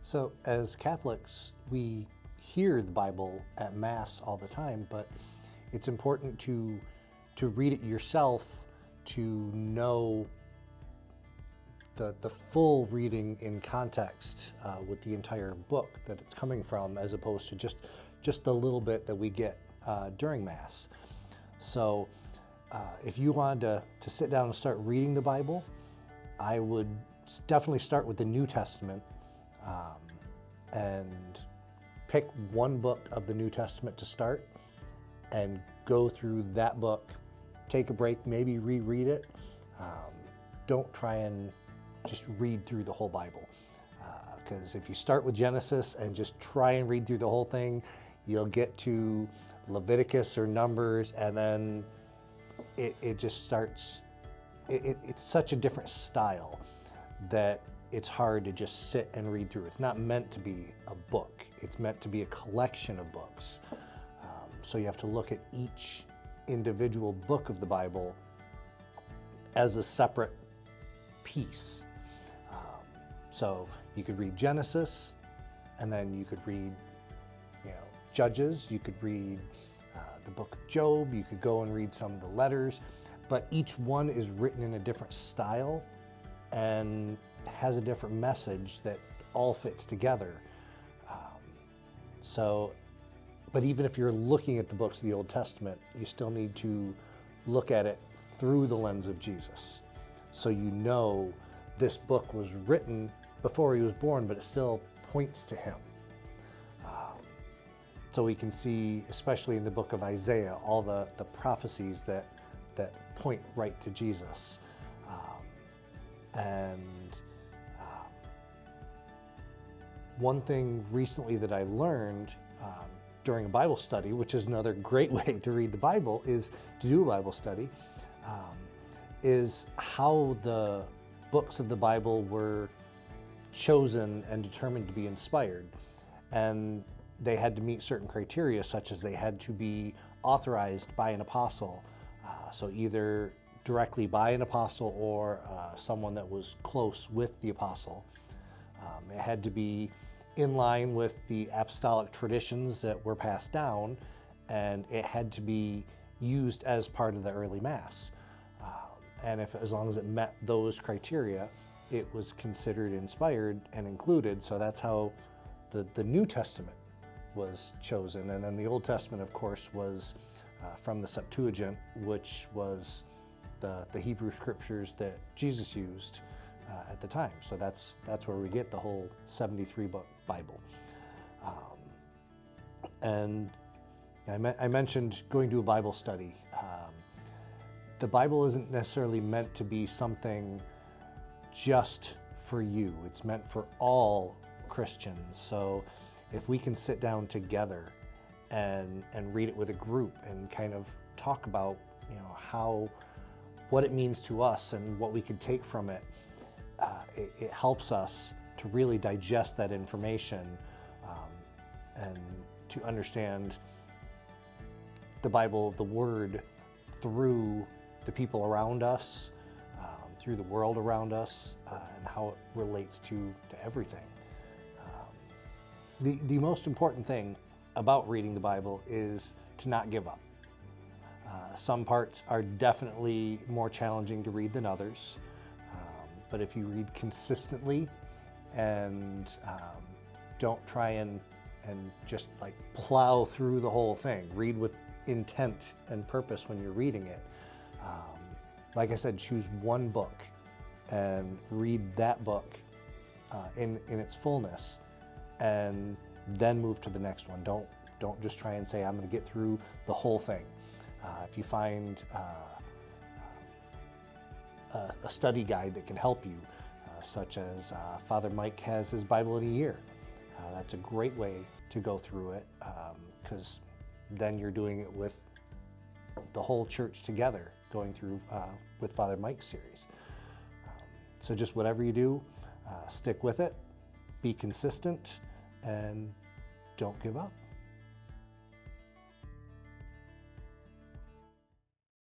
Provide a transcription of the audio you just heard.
So as Catholics, we hear the Bible at Mass all the time, but it's important to read it yourself to know the full reading in context with the entire book that it's coming from, as opposed to just the little bit that we get during Mass. So if you wanted to sit down and start reading the Bible, I would definitely start with the New Testament and pick one book of the New Testament to start and go through that book, take a break, maybe reread it. Don't try and just read through the whole Bible, because if you start with Genesis and just try and read through the whole thing, you'll get to Leviticus or Numbers, and then it just starts, it's such a different style that it's hard to just sit and read through. It's not meant to be a book. It's meant to be a collection of books. So you have to look at each individual book of the Bible as a separate piece. So you could read Genesis, and then you could read, Judges. You could read the book of Job. You could go and read some of the letters, but each one is written in a different style and has a different message that all fits together. But even if you're looking at the books of the Old Testament, you still need to look at it through the lens of Jesus. So this book was written before he was born, but it still points to him. So we can see, especially in the book of Isaiah, all the prophecies that point right to Jesus. One thing recently that I learned during a Bible study, which is another great way to read the Bible, is to do a Bible study, is how the books of the Bible were chosen and determined to be inspired. And they had to meet certain criteria, such as they had to be authorized by an apostle, so either directly by an apostle or someone that was close with the apostle. It had to be in line with the apostolic traditions that were passed down, and it had to be used as part of the early Mass. And as long as it met those criteria, it was considered inspired and included. So that's how the New Testament was chosen. And then the Old Testament, of course, was from the Septuagint, which was the Hebrew scriptures that Jesus used at the time. So that's where we get the whole 73-book Bible. And I mentioned going to a Bible study. The Bible isn't necessarily meant to be something just for you. It's meant for all Christians. So if we can sit down together and read it with a group and kind of talk about, what it means to us and what we could take from it, it helps us to really digest that information and to understand the Bible, the Word, through the people around us, through the world around us, and how it relates to everything. The most important thing about reading the Bible is to not give up. Some parts are definitely more challenging to read than others, but if you read consistently and don't try and just like plow through the whole thing, read with intent and purpose when you're reading it. Like I said, choose one book and read that book in its fullness, and then move to the next one. Don't just try and say, I'm going to get through the whole thing. If you find a study guide that can help you, such as Father Mike has his Bible in a year, that's a great way to go through it, because then you're doing it with the whole church together, going through with Father Mike's series. So just whatever you do, stick with it, be consistent, and don't give up.